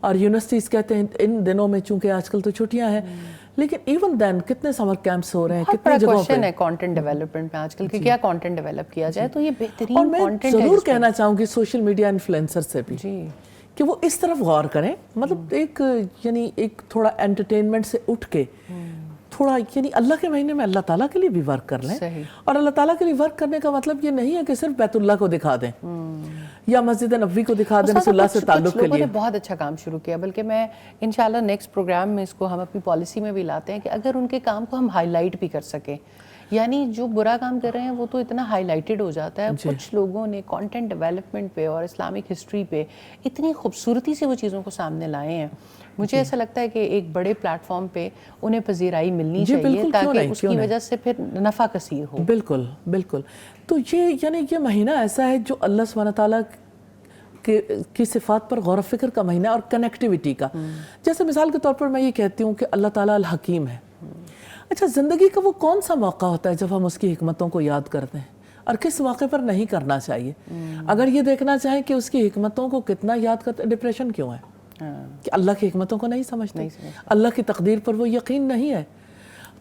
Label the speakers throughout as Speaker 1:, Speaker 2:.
Speaker 1: اور یونیورسٹیز کہتے ہیں ان دنوں میں چونکہ آج کل تو چھٹیاں ہیں لیکن ایون دین کتنے سمر کیمپس ہو رہے ہیں, کتنے جگہوں پہ.
Speaker 2: کوشچن ہے کانٹینٹ ڈیولپمنٹ میں آج کل کہ کیا کانٹینٹ ڈیولپ کیا جائے, تو یہ بہترین
Speaker 1: اور میں
Speaker 2: کانٹینٹ ہے.
Speaker 1: ضرور کہنا چاہوں گی سوشل میڈیا انفلوئنسر سے بھی
Speaker 2: جی
Speaker 1: کہ وہ اس طرف غور کریں, مطلب ایک یعنی ایک تھوڑا انٹرٹینمنٹ سے اٹھ کے تھوڑا یعنی اللہ کے مہینے میں اللہ تعالیٰ کے لیے بھی ورک کر لیں. اور اللہ تعالیٰ کے لیے ورک کرنے کا مطلب یہ نہیں ہے کہ صرف بیت اللہ کو دکھا دیں یا مسجد نبوی کو دکھا دیں رسول اللہ سے تعلق کے لیے.
Speaker 2: لوگوں نے بہت اچھا کام شروع کیا, بلکہ میں انشاءاللہ نیکسٹ پروگرام میں اس کو ہم اپنی پالیسی میں بھی لاتے ہیں کہ اگر ان کے کام کو ہم ہائی لائٹ بھی کر سکیں, یعنی جو برا کام کر رہے ہیں وہ تو اتنا ہائی لائٹڈ ہو جاتا ہے. کچھ لوگوں نے کانٹینٹ ڈیولپمنٹ پہ اور اسلامک ہسٹری پہ اتنی خوبصورتی سے وہ چیزوں کو سامنے لائے ہیں. مجھے ایسا لگتا ہے کہ ایک بڑے پلیٹ فارم پہ انہیں پذیرائی ملنی چاہیے تاکہ اس کی وجہ سے پھر نفع کثیر ہو.
Speaker 1: بالکل بالکل. تو یہ یعنی یہ مہینہ ایسا ہے جو اللہ سبحانہ تعالیٰ کی صفات پر غور و فکر کا مہینہ اور کنیکٹیوٹی کا. جیسے مثال کے طور پر میں یہ کہتی ہوں کہ اللہ تعالیٰ الحکیم ہے. اچھا, زندگی کا وہ کون سا موقع ہوتا ہے جب ہم اس کی حکمتوں کو یاد کرتے ہیں اور کس موقع پر نہیں کرنا چاہیے؟ اگر یہ دیکھنا چاہیں کہ اس کی حکمتوں کو کتنا یاد کرتے, ڈپریشن کیوں ہے کہ اللہ کی حکمتوں کو نہیں سمجھتے, اللہ کی تقدیر پر وہ یقین نہیں ہے.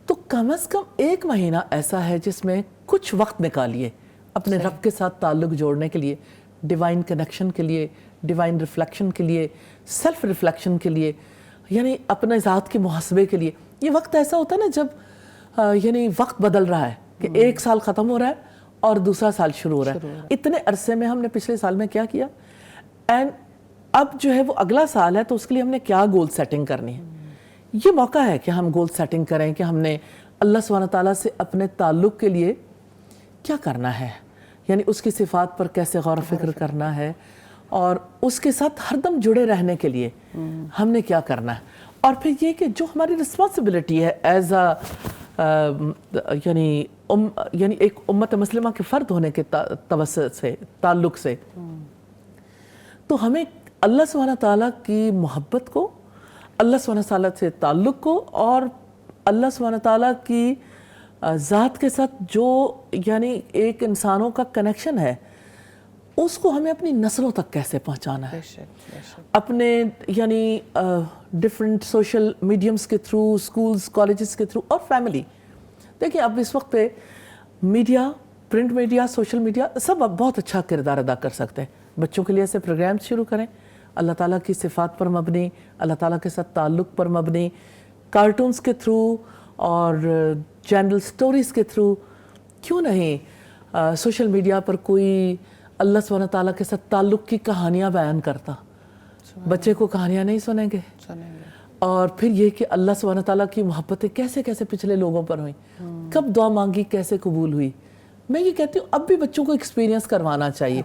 Speaker 1: تو کم از کم ایک مہینہ ایسا ہے جس میں کچھ وقت نکالیے اپنے رب کے ساتھ تعلق جوڑنے کے لیے, ڈیوائن کنیکشن کے لیے, ڈیوائن ریفلیکشن کے لیے, سیلف ریفلیکشن کے لیے, یعنی اپنے ذات کے محاسبے کے لیے. یہ وقت ایسا ہوتا ہے نا جب یعنی وقت بدل رہا ہے کہ ایک سال ختم ہو رہا ہے اور دوسرا سال شروع ہو رہا ہے. اتنے عرصے میں ہم نے پچھلے سال میں کیا کیا, اینڈ اب جو ہے وہ اگلا سال ہے تو اس کے لیے ہم نے کیا گول سیٹنگ کرنی ہے. یہ موقع ہے کہ ہم گول سیٹنگ کریں کہ ہم نے اللہ سبحانہ تعالیٰ سے اپنے تعلق کے لیے کیا کرنا ہے, یعنی اس کی صفات پر کیسے غور و فکر کرنا ہے اور اس کے ساتھ ہر دم جڑے رہنے کے لیے ہم نے کیا کرنا ہے. اور پھر یہ کہ جو ہماری رسپانسبلٹی ہے ایز یعنی ایک امت مسلمہ کے فرد ہونے کے توسط سے, تعلق سے, تو ہمیں اللہ سبحانہ تعالیٰ کی محبت کو, اللہ سبحانہ تعالیٰ سے تعلق کو اور اللہ سبحانہ تعالیٰ کی ذات کے ساتھ جو یعنی ایک انسانوں کا کنیکشن ہے اس کو ہمیں اپنی نسلوں تک کیسے پہنچانا ہے, اپنے یعنی ڈفرینٹ سوشل میڈیمز کے تھرو, اسکولز کالجز کے تھرو اور فیملی. دیکھیں اب اس وقت پہ media, print media, social media سب اب بہت اچھا کردار ادا کر سکتے ہیں. بچوں کے لیے ایسے پروگرامز شروع کریں اللہ تعالیٰ کی صفات پر مبنی, اللہ تعالیٰ کے ساتھ تعلق پر مبنی, کارٹونز کے تھرو اور جنرل سٹوریز کے تھرو. کیوں نہیں سوشل میڈیا پر کوئی اللہ سبحانہ تعالیٰ کے ساتھ تعلق کی کہانیاں بیان کرتا, بچے کو کہانیاں نہیں سنیں گے. اور پھر یہ کہ اللہ سبحانہ تعالیٰ کی محبتیں کیسے کیسے پچھلے لوگوں پر ہوئیں, کب دعا مانگی کیسے قبول ہوئی. میں یہ کہتی ہوں اب بھی بچوں کو ایکسپیرینس کروانا چاہیے.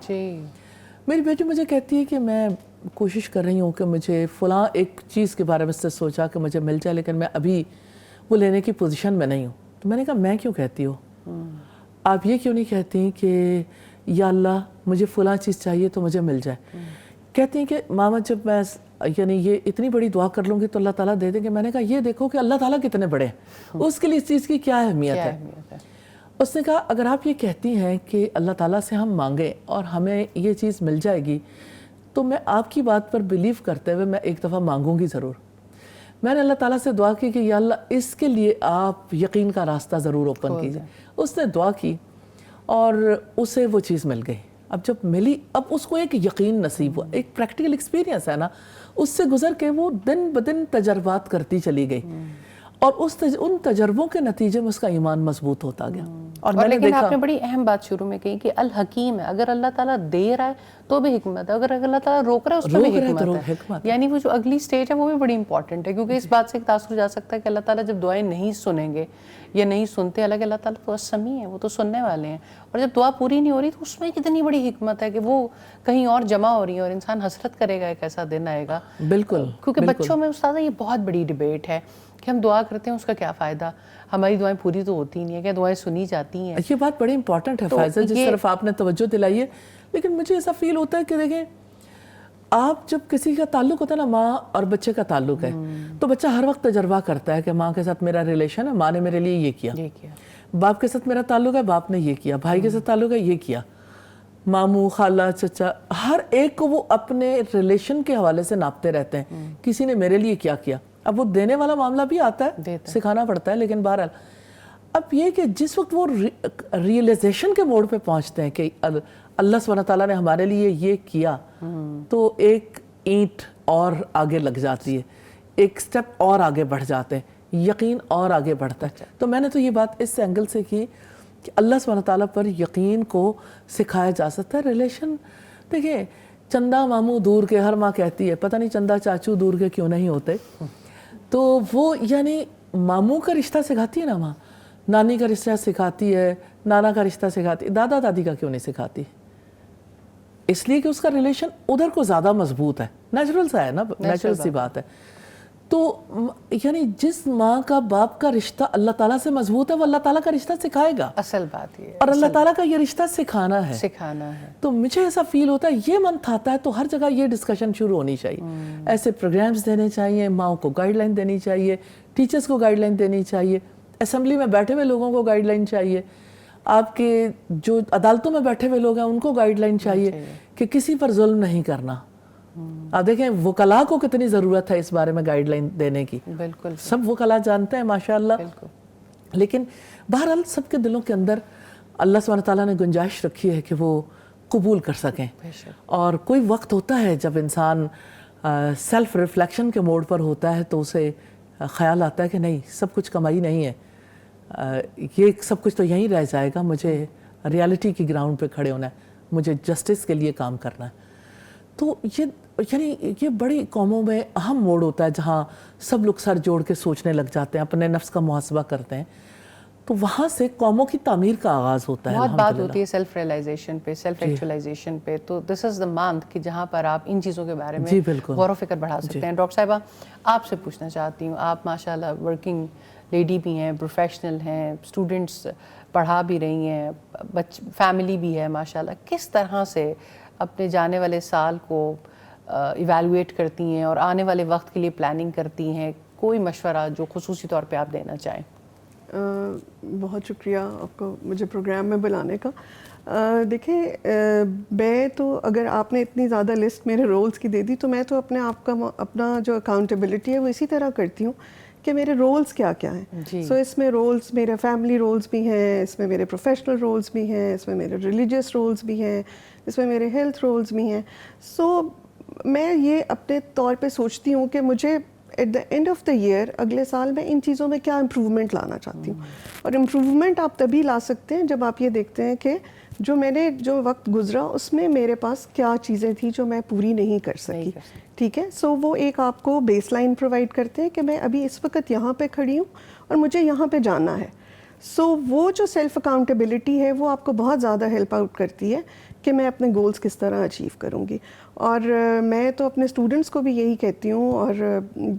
Speaker 1: میری بیٹی مجھے کہتی ہے کہ میں کوشش کر رہی ہوں کہ مجھے فلاں ایک چیز کے بارے میں سے سوچا کہ مجھے مل جائے لیکن میں ابھی وہ لینے کی پوزیشن میں نہیں ہوں. تو میں نے کہا میں کیوں کہتی ہوں, آپ یہ کیوں نہیں کہتی کہ یا اللہ مجھے فلاں چیز چاہیے تو مجھے مل جائے. کہتی ہیں کہ ماما جب میں یعنی یہ اتنی بڑی دعا کر لوں گی تو اللہ تعالیٰ دے دیں گے. میں نے کہا یہ دیکھو کہ اللہ تعالیٰ کتنے بڑے ہیں, اس کے لیے اس چیز کی کیا اہمیت ہے. اس نے کہا اگر آپ یہ کہتی ہیں کہ اللہ تعالیٰ سے ہم مانگیں اور ہمیں یہ چیز مل جائے گی تو میں آپ کی بات پر بلیو کرتے ہوئے میں ایک دفعہ مانگوں گی ضرور. میں نے اللہ تعالیٰ سے دعا کی کہ یا اللہ اس کے لیے آپ یقین کا راستہ ضرور اوپن کیجیے. اس نے دعا کی اور اسے وہ چیز مل گئی. اب جب ملی اب اس کو ایک یقین نصیب ہوا, ایک پریکٹیکل ایکسپیرینس ہے نا, اس سے گزر کے وہ دن بدن تجربات کرتی چلی گئی اور ان تجربوں کے نتیجے میں اس کا ایمان مضبوط ہوتا گیا.
Speaker 2: اور لیکن آپ نے بڑی اہم بات شروع میں کہی کہ الحکیم ہے, اگر اللہ تعالیٰ دے رہا ہے تو بھی حکمت ہے, اگر اللہ تعالیٰ روک رہا ہے اس میں بھی حکمت ہے. یعنی وہ جو اگلی سٹیج ہے وہ بھی بڑی امپورٹنٹ ہے, کیونکہ اس بات سے تاثر جا سکتا ہے کہ اللہ تعالیٰ جب دعائیں نہیں سنیں گے یا نہیں سنتے, حالانکہ اللہ تعالیٰ تو سمیع ہے, وہ تو سننے والے ہیں, اور جب دعا پوری نہیں ہو رہی تو اس میں کتنی بڑی حکمت ہے کہ وہ کہیں اور جمع ہو رہی ہیں اور انسان حسرت کرے گا ایک ایسا دن آئے گا.
Speaker 1: بالکل,
Speaker 2: کیونکہ بچوں میں استاذہ یہ بہت بڑی ڈیبیٹ ہے کہ ہم دعا کرتے ہیں اس کا کیا فائدہ, ہماری دعائیں پوری تو ہوتی نہیں ہیں, کیا دعائیں سنی جاتی ہیں.
Speaker 1: یہ بات بڑی امپورٹنٹ ہے فائزہ, جس طرف آپ نے توجہ دلائی ہے. لیکن مجھے ایسا فیل ہوتا ہے کہ دیکھیں آپ جب کسی کا تعلق ہوتا ہے نا, ماں اور بچے کا تعلق ہے, تو بچہ ہر وقت تجربہ کرتا ہے کہ ماں کے ساتھ میرا ریلیشن ہے, ماں نے میرے لیے یہ کیا, باپ کے ساتھ میرا تعلق ہے, باپ نے یہ کیا, بھائی کے ساتھ تعلق ہے یہ کیا. ماموں خالہ چچا ہر ایک کو وہ اپنے ریلیشن کے حوالے سے ناپتے رہتے ہیں, کسی نے میرے لیے کیا کیا. اب وہ دینے والا معاملہ بھی آتا ہے, سکھانا پڑتا ہے, لیکن بہرحال اب یہ کہ جس وقت وہ ریئلائزیشن کے موڑ پہ پہنچتے ہیں کہ اللہ سبحانہ تعالیٰ نے ہمارے لیے یہ کیا, تو ایک اینٹ اور آگے لگ جاتی ہے, ایک سٹیپ اور آگے بڑھ جاتے ہیں, یقین اور آگے بڑھتا ہے. تو میں نے تو یہ بات اس اینگل سے کی کہ اللہ سبحانہ تعالیٰ پر یقین کو سکھایا جا سکتا ہے. ریلیشن دیکھیں, چندہ ماموں دور کے, ہر ماں کہتی ہے پتہ نہیں چندہ چاچو دور کے کیوں نہیں ہوتے, تو وہ یعنی ماموں کا رشتہ سکھاتی ہے نا ماں, نانی کا رشتہ سکھاتی ہے, نانا کا رشتہ سکھاتی ہے, دادا دادی کا کیوں نہیں سکھاتی؟ اس لیے کہ اس کا ریلیشن ادھر کو زیادہ مضبوط ہے, نیچرل سا ہے نا, نیچرل سی بات ہے. تو یعنی جس ماں کا باپ کا رشتہ اللہ تعالیٰ سے مضبوط ہے وہ اللہ تعالیٰ کا رشتہ سکھائے گا.
Speaker 2: اصل بات یہ ہے,
Speaker 1: اور اللہ تعالیٰ کا یہ رشتہ سکھانا ہے. تو مجھے ایسا فیل ہوتا ہے, یہ من تھاتا ہے تو ہر جگہ یہ ڈسکشن شروع ہونی چاہیے. ایسے پروگرامز دینے چاہیے, ماؤں کو گائیڈ لائن دینی چاہیے, ٹیچرز کو گائیڈ لائن دینی چاہیے, اسمبلی میں بیٹھے ہوئے لوگوں کو گائیڈ لائن چاہیے, آپ کے جو عدالتوں میں بیٹھے ہوئے لوگ ہیں ان کو گائیڈ لائن چاہیے کہ کسی پر ظلم نہیں کرنا. آپ دیکھیں وکلاء کو کتنی ضرورت ہے اس بارے میں گائیڈ لائن دینے کی.
Speaker 2: بالکل
Speaker 1: سب وکلاء جانتے ہیں ماشاءاللہ, لیکن بہرحال سب کے دلوں کے اندر اللہ سبحانہ تعالیٰ نے گنجائش رکھی ہے کہ وہ قبول کر سکیں. اور کوئی وقت ہوتا ہے جب انسان سیلف ریفلیکشن کے موڈ پر ہوتا ہے تو اسے خیال آتا ہے کہ نہیں, سب کچھ کمائی نہیں ہے, یہ سب کچھ تو یہیں رہ جائے گا, مجھے ریالٹی کی گراؤنڈ پہ کھڑے ہونا ہے, مجھے جسٹس کے لیے کام کرنا ہے. تو یہ بڑی قوموں میں اہم موڑ ہوتا ہے جہاں سب لوگ سر جوڑ کے سوچنے لگ جاتے ہیں, اپنے نفس کا محاسبہ کرتے ہیں, تو وہاں سے قوموں کی تعمیر کا آغاز ہوتا ہے.
Speaker 2: بہت بات ہوتی ہے سیلف ریئلائزیشن پہ, سیلف ایکچولائزیشن پہ, تو دس از دا منتھ کہ جہاں پر آپ ان چیزوں کے بارے میں غور و فکر بڑھا سکتے ہیں. ڈاکٹر صاحبہ آپ سے پوچھنا چاہتی ہوں, آپ ماشاءاللہ ورکنگ لیڈی بھی ہیں, پروفیشنل ہیں, اسٹوڈنٹس پڑھا بھی رہی ہیں, فیملی بھی ہے ماشاءاللہ, کس طرح سے اپنے جانے والے سال کو ایویلویٹ کرتی ہیں اور آنے والے وقت کے لیے پلاننگ کرتی ہیں؟ کوئی مشورہ جو خصوصی طور پہ آپ دینا چاہیں.
Speaker 3: بہت شکریہ آپ کو مجھے پروگرام میں بلانے کا. دیکھیں میں تو اگر آپ نے اتنی زیادہ لسٹ میرے رولز کی دے دی تو میں تو اپنے آپ کا اپنا جو اکاؤنٹیبلٹی ہے وہ اسی طرح کرتی ہوں کہ میرے رولز کیا کیا ہیں. سو اس میں رولز میرے فیملی رولز بھی ہیں, اس میں میرے پروفیشنل رولز بھی ہیں, اس میں میرے ریلیجیس رولز بھی ہیں, اس میں میرے ہیلتھ رولز بھی ہیں. سو میں یہ اپنے طور پہ سوچتی ہوں کہ مجھے at the end of the year اگلے سال میں ان چیزوں میں کیا امپروومنٹ لانا چاہتی ہوں. اور امپروومنٹ آپ تبھی لا سکتے ہیں جب آپ یہ دیکھتے ہیں کہ جو میں نے جو وقت گزرا اس میں میرے پاس کیا چیزیں تھیں جو میں پوری نہیں کر سکی. ٹھیک ہے, سو وہ ایک آپ کو بیس لائن پرووائڈ کرتے ہیں کہ میں ابھی اس وقت یہاں پہ کھڑی ہوں اور مجھے یہاں پہ جانا ہے. سو وہ جو سیلف اکاؤنٹیبلٹی ہے وہ آپ کو بہت زیادہ ہیلپ آؤٹ کرتی ہے کہ میں اپنے گولز کس طرح اچیو کروں گی. اور میں تو اپنے اسٹوڈنٹس کو بھی یہی کہتی ہوں, اور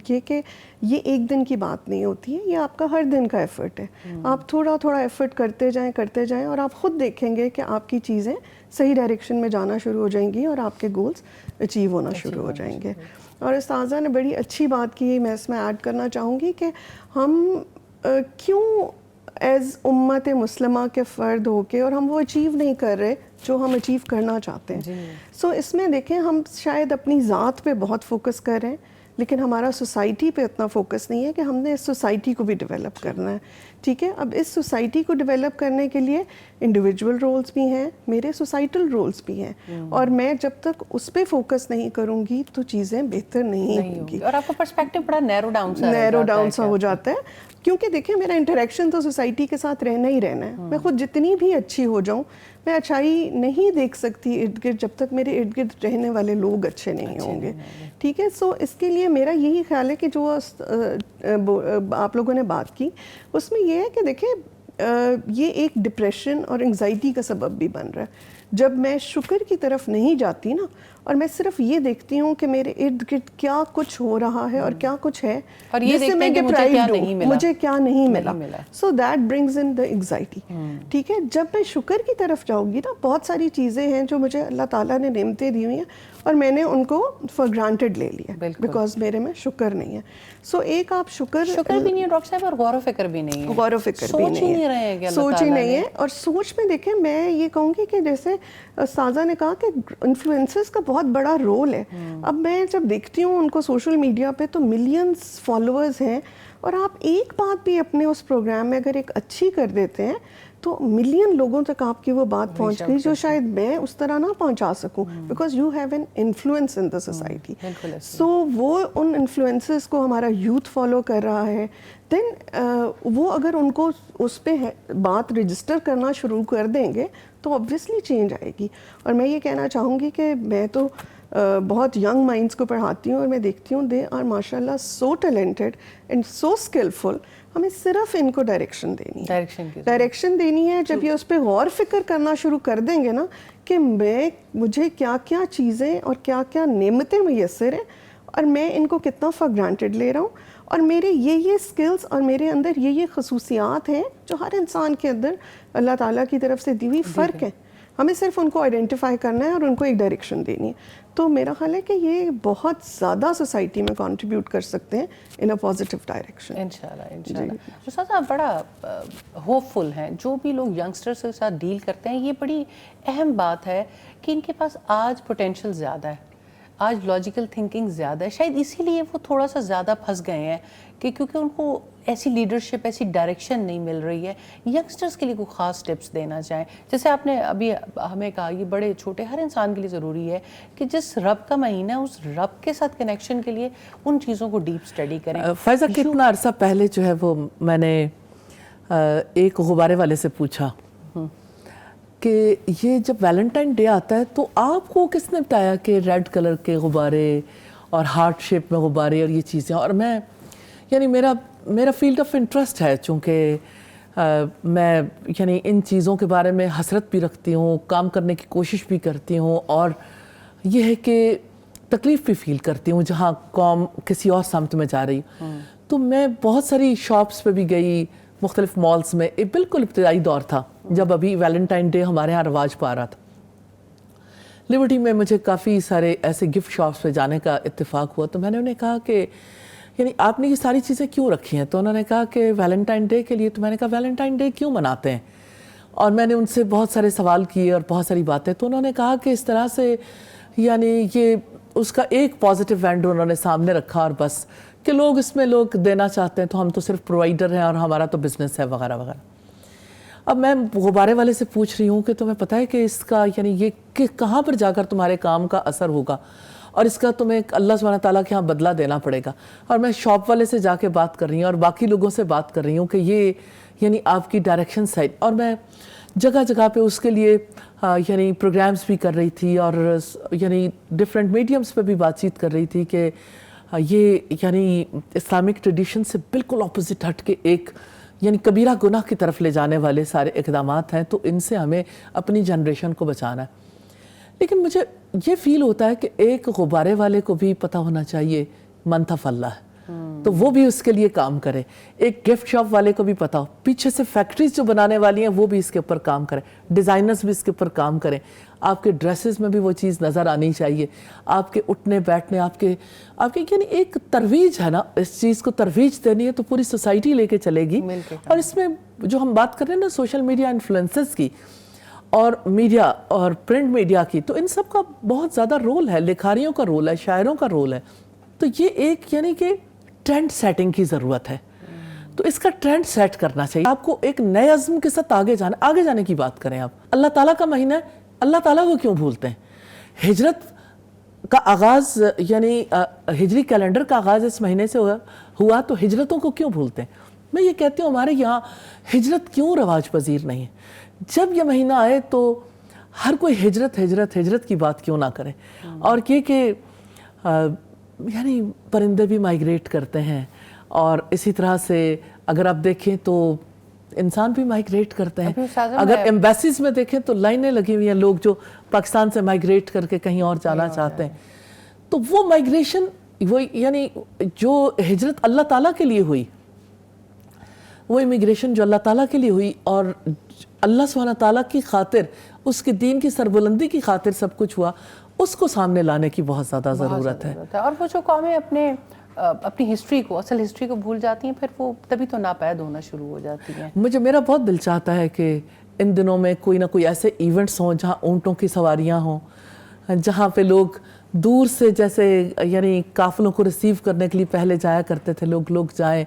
Speaker 3: یہ کہ یہ ایک دن کی بات نہیں ہوتی ہے, یہ آپ کا ہر دن کا ایفرٹ ہے. آپ تھوڑا تھوڑا ایفرٹ کرتے جائیں اور آپ خود دیکھیں گے کہ آپ کی چیزیں صحیح ڈائریکشن میں جانا شروع ہو جائیں گی اور آپ کے گولز اچیو ہونا شروع ہو جائیں گے. اور استاذہ نے بڑی اچھی بات کی, میں اس میں ایڈ کرنا چاہوں گی کہ ہم کیوں ایز امت مسلمہ کے فرد ہو کے اور ہم وہ اچیو نہیں کر رہے جو ہم اچیو کرنا چاہتے ہیں. سو اس میں دیکھیں ہم شاید اپنی ذات پہ بہت فوکس کر رہے ہیں لیکن ہمارا سوسائٹی پہ اتنا فوکس نہیں ہے کہ ہم نے اس سوسائٹی کو بھی ڈیولپ کرنا ہے. ٹھیک ہے, اب اس سوسائٹی کو ڈیولپ کرنے کے لیے انڈیویجول رولز بھی ہیں, میرے سوسائٹل رولز بھی ہیں, اور میں جب تک اس پہ فوکس نہیں کروں گی تو چیزیں بہتر نہیں ہوں گی.
Speaker 2: اور آپ کا پرسپیکٹو بڑا نیرو
Speaker 3: ڈاؤن سا ہو جاتا ہے, کیونکہ دیکھیں میرا انٹریکشن تو سوسائٹی کے ساتھ رہنا ہی رہنا ہے. میں خود جتنی بھی اچھی ہو جاؤں میں اچھائی نہیں دیکھ سکتی ارد گرد جب تک میرے ارد گرد رہنے والے لوگ اچھے نہیں ہوں گے. ٹھیک ہے, سو اس کے لیے میرا یہی خیال ہے کہ جو آپ لوگوں نے بات کی اس میں یہ ہے کہ دیکھیں یہ ایک ڈپریشن اور انگزائٹی کا سبب بھی بن رہا ہے. جب میں شکر کی طرف نہیں جاتی نا اور میں صرف یہ دیکھتی ہوں کہ میرے ارد گرد کیا کچھ ہو رہا ہے اور کیا کچھ ہے جس سے میں ڈپرائیوڈ ہوں, مجھے کیا نہیں ملا, so that brings in the anxiety. ٹھیک ہے, جب میں شکر کی طرف جاؤں گی نا, بہت ساری چیزیں ہیں جو مجھے اللہ تعالیٰ نے نعمتیں دی ہوئی ہیں اور میں نے ان کو فار گرانٹیڈ لے لیا بیکاز میرے میں شکر نہیں ہے. سو ایک آپ شکر
Speaker 2: بھی نہیں ہے ڈاکٹر صاحب, اور غور و فکر بھی نہیں ہے,
Speaker 3: غور و فکر بھی نہیں ہے, سوچ ہی نہیں ہے. اور سوچ میں دیکھیں میں یہ کہوں گی کہ جیسے استاذہ نے کہا کہ انفلوئنسرز کا بہت بڑا رول ہے. اب میں جب دیکھتی ہوں ان کو سوشل میڈیا پہ تو ملینز فالوورز ہیں, اور آپ ایک بات بھی اپنے اس پروگرام میں اگر ایک اچھی کر دیتے ہیں تو ملین لوگوں تک آپ کی وہ بات پہنچ گئی جو شاید میں اس طرح نہ پہنچا سکوں, because you have an influence in the society. So وہ ان انفلوئنسز کو ہمارا یوتھ فالو کر رہا ہے, دین وہ اگر ان کو اس پہ بات رجسٹر کرنا شروع کر دیں گے تو آبویسلی چینج آئے گی. اور میں یہ کہنا چاہوں گی کہ میں تو بہت ینگ مائنڈس کو پڑھاتی ہوں اور میں دیکھتی ہوں دے آر ماشاء اللہ سو ٹیلنٹڈ اینڈ سو اسکلفل. ہمیں صرف ان کو ڈائریکشن دینی ہے. جب یہ اس پہ غور فکر کرنا شروع کر دیں گے نا کہ مجھے کیا کیا چیزیں اور کیا کیا نعمتیں میسر ہیں اور میں ان کو کتنا فار گرانٹیڈ لے رہا ہوں, اور میرے یہ اسکلز اور میرے اندر یہ خصوصیات ہیں جو ہر انسان کے اندر اللہ تعالیٰ کی طرف سے دی ہوئی فرق ہے, ہمیں صرف ان کو آئیڈینٹیفائی کرنا ہے اور ان کو ایک ڈائریکشن دینی ہے. تو میرا خیال ہے کہ یہ بہت زیادہ سوسائٹی میں کنٹریبیوٹ کر سکتے ہیں ان اے پازیٹیو ڈائریکشن.
Speaker 2: انشاءاللہ. استاذ آپ بڑا ہوپ فل ہیں. جو بھی لوگ ینگسٹرس کے ساتھ ڈیل کرتے ہیں, یہ بڑی اہم بات ہے کہ ان کے پاس آج پوٹینشیل زیادہ ہے, آج لاجیکل تھنکنگ زیادہ ہے. شاید اسی لیے وہ تھوڑا سا زیادہ پھنس گئے ہیں کہ کیونکہ ان کو ایسی لیڈرشپ, ایسی ڈائریکشن نہیں مل رہی ہے. ینگسٹرز کے لیے کوئی خاص ٹپس دینا چاہیں, جیسے آپ نے ابھی ہمیں کہا یہ بڑے چھوٹے ہر انسان کے لیے ضروری ہے کہ جس رب کا مہینہ ہے اس رب کے ساتھ کنیکشن کے لیے ان چیزوں کو ڈیپ اسٹڈی کریں.
Speaker 1: فائزہ کتنا عرصہ پہلے جو ہے وہ میں نے ایک غبارے والے سے پوچھا کہ یہ جب ویلنٹائن ڈے آتا ہے تو آپ کو کس نے بتایا کہ ریڈ کلر کے غبارے اور ہارٹ شیپ میں غبارے اور یہ چیزیں, اور میں یعنی میرا فیلڈ آف انٹرسٹ ہے, چونکہ میں یعنی ان چیزوں کے بارے میں حسرت بھی رکھتی ہوں, کام کرنے کی کوشش بھی کرتی ہوں, اور یہ ہے کہ تکلیف بھی فیل کرتی ہوں جہاں قوم کسی اور سمت میں جا رہی. تو میں بہت ساری شاپس پہ بھی گئی, مختلف مالز میں. ایک بالکل ابتدائی دور تھا جب ابھی ویلنٹائن ڈے ہمارے ہاں رواج پا رہا تھا. لبرٹی میں مجھے کافی سارے ایسے گفٹ شاپس پہ جانے کا اتفاق ہوا, تو میں نے انہیں کہا کہ یعنی آپ نے یہ ساری چیزیں کیوں رکھی ہیں؟ تو انہوں نے کہا کہ ویلنٹائن ڈے کے لیے. تو میں نے کہا ویلنٹائن ڈے کیوں مناتے ہیں؟ اور میں نے ان سے بہت سارے سوال کیے اور بہت ساری باتیں. تو انہوں نے کہا کہ اس طرح سے یعنی یہ اس کا ایک پازیٹیو اینڈ انہوں نے سامنے رکھا, اور بس کہ لوگ اس میں لوگ دینا چاہتے ہیں تو ہم تو صرف پرووائڈر ہیں اور ہمارا تو بزنس ہے وغیرہ وغیرہ. اب میں غبارے والے سے پوچھ رہی ہوں کہ تمہیں پتہ ہے کہ اس کا یعنی یہ کہ کہاں پر جا کر تمہارے کام کا اثر ہوگا اور اس کا تمہیں اللہ سبحانہ تعالیٰ کے ہاں بدلہ دینا پڑے گا. اور میں شاپ والے سے جا کے بات کر رہی ہوں اور باقی لوگوں سے بات کر رہی ہوں کہ یہ یعنی آپ کی ڈائریکشن سائڈ, اور میں جگہ جگہ پہ اس کے لیے یعنی پروگرامز بھی کر رہی تھی اور یعنی ڈفرینٹ میڈیمز پہ بھی بات چیت کر رہی تھی کہ یہ یعنی اسلامک ٹریڈیشن سے بالکل اپوزٹ ہٹ کے ایک یعنی کبیرہ گناہ کی طرف لے جانے والے سارے اقدامات ہیں, تو ان سے ہمیں اپنی جنریشن کو بچانا ہے. لیکن مجھے یہ فیل ہوتا ہے کہ ایک غبارے والے کو بھی پتہ ہونا چاہیے منطف اللہ ہے, تو وہ بھی اس کے لیے کام کرے. ایک گفٹ شاپ والے کو بھی پتہ ہو, پیچھے سے فیکٹریز جو بنانے والی ہیں وہ بھی اس کے اوپر کام کریں, ڈیزائنرز بھی اس کے اوپر کام کریں. آپ کے ڈریسز میں بھی وہ چیز نظر آنی چاہیے, آپ کے اٹھنے بیٹھنے, آپ کے یعنی ایک ترویج ہے نا, اس چیز کو ترویج دینی ہے تو پوری سوسائٹی لے کے چلے گی. اور اس میں جو ہم بات کر رہے ہیں نا سوشل میڈیا انفلوئنسرز کی اور میڈیا اور پرنٹ میڈیا کی, تو ان سب کا بہت زیادہ رول ہے, لکھاریوں کا رول ہے, شاعروں کا رول ہے. تو یہ ایک یعنی کہ ٹرینڈ سیٹنگ کی ضرورت ہے, تو اس کا ٹرینڈ سیٹ کرنا چاہیے. آپ کو ایک نئے عزم کے ساتھ آگے جانے کی بات کریں. آپ اللہ تعالیٰ کا مہینہ ہے, اللہ تعالیٰ کو کیوں بھولتے ہیں؟ ہجرت کا آغاز یعنی ہجری کیلنڈر کا آغاز اس مہینے سے ہوا, تو ہجرتوں کو کیوں بھولتے ہیں؟ میں یہ کہتی ہوں ہمارے یہاں ہجرت کیوں رواج پذیر نہیں ہے؟ جب یہ مہینہ آئے تو ہر کوئی ہجرت کی بات کیوں نہ کرے. اور یہ کہ یعنی پرندے بھی مائیگریٹ کرتے ہیں, اور اسی طرح سے اگر آپ دیکھیں تو انسان بھی مائیگریٹ کرتے ہیں. اگر ایمبیسیز میں دیکھیں تو لائنیں لگی ہوئی ہیں, لوگ جو پاکستان سے مائیگریٹ کر کے کہیں اور جانا چاہتے ہیں. تو وہ مائیگریشن وہ یعنی جو ہجرت اللہ تعالیٰ کے لیے ہوئی, وہ امیگریشن جو اللہ تعالیٰ کے لیے ہوئی اور اللہ سبحانہ تعالیٰ کی خاطر, اس کے دین کی سربلندی کی خاطر سب کچھ ہوا, اس کو سامنے لانے کی بہت زیادہ ضرورت ہے.
Speaker 2: اور وہ جو قومیں اپنی ہسٹری کو, اصل ہسٹری کو بھول جاتی ہیں, پھر وہ تبھی تو ناپید ہونا شروع ہو جاتی ہیں.
Speaker 1: میرا بہت دل چاہتا ہے کہ ان دنوں میں کوئی نہ کوئی ایسے ایونٹس ہوں جہاں اونٹوں کی سواریاں ہوں, جہاں پہ لوگ دور سے جیسے یعنی قافلوں کو ریسیو کرنے کے لیے پہلے جایا کرتے تھے لوگ جائیں,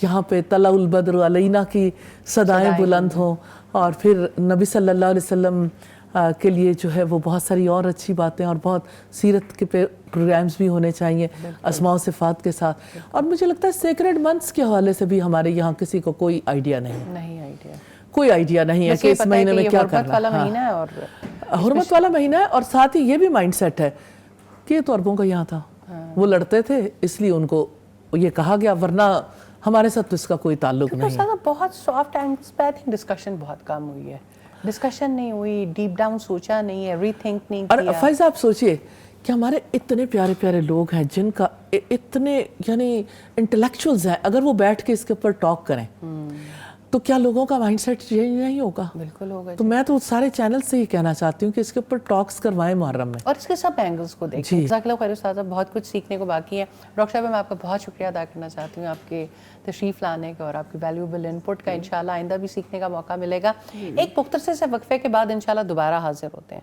Speaker 1: یہاں پہ طلع البدر علینا کی صدائیں بلند ہوں, اور پھر نبی صلی اللہ علیہ وسلم کے لیے جو ہے وہ بہت ساری اور اچھی باتیں اور بہت سیرت کے پروگرامز بھی ہونے چاہیے اسماء و صفات کے ساتھ. اور مجھے لگتا ہے سیکریڈ منتھس کے حوالے سے بھی ہمارے یہاں کسی کو کوئی آئیڈیا نہیں, کوئی آئیڈیا نہیں ہے کہ اس مہینے میں کیا کرنا ہے. حرمت والا مہینہ ہے, اور ساتھ ہی یہ بھی مائنڈ سیٹ ہے کہ یہ تو عربوں کا یہاں تھا, وہ لڑتے تھے اس لیے ان کو یہ کہا گیا, ورنہ ہمارے ساتھ تو اس کا کوئی تعلق نہیں.
Speaker 2: بہت سافٹ اینڈ پہ ڈسکشن بہت کم ہوئی ہے, ڈسکشن نہیں ہوئی, ڈیپ ڈاؤن سوچا نہیں ہے, ری تھنک نہیں کیا.
Speaker 1: اور فائزہ آپ سوچئے کہ ہمارے اتنے پیارے پیارے لوگ ہیں جن کا اتنے یعنی انٹلیکچوئلز ہیں, اگر وہ بیٹھ کے اس کے اوپر ٹاک کریں تو کیا لوگوں کا مائنڈ سیٹ چینج نہیں ہوگا؟
Speaker 2: بالکل ہوگا.
Speaker 1: تو میں تو سارے چینل سے ہی کہنا چاہتی ہوں کہ اس کے اوپر ٹاکس کروائیں محرم میں,
Speaker 2: اور اس کے سب اینگلز کو دیکھیں. جزاک اللہ خیر استاذہ, بہت کچھ سیکھنے کو باقی ہے. ڈاکٹر صاحب میں آپ کا بہت شکریہ ادا کرنا چاہتی ہوں آپ کے تشریف لانے کا اور آپ کی ویلیوبل انپٹ کا. انشاءاللہ آئندہ بھی سیکھنے کا موقع ملے گا. ایک مختصر سے وقفے کے بعد انشاءاللہ دوبارہ حاضر ہوتے ہیں.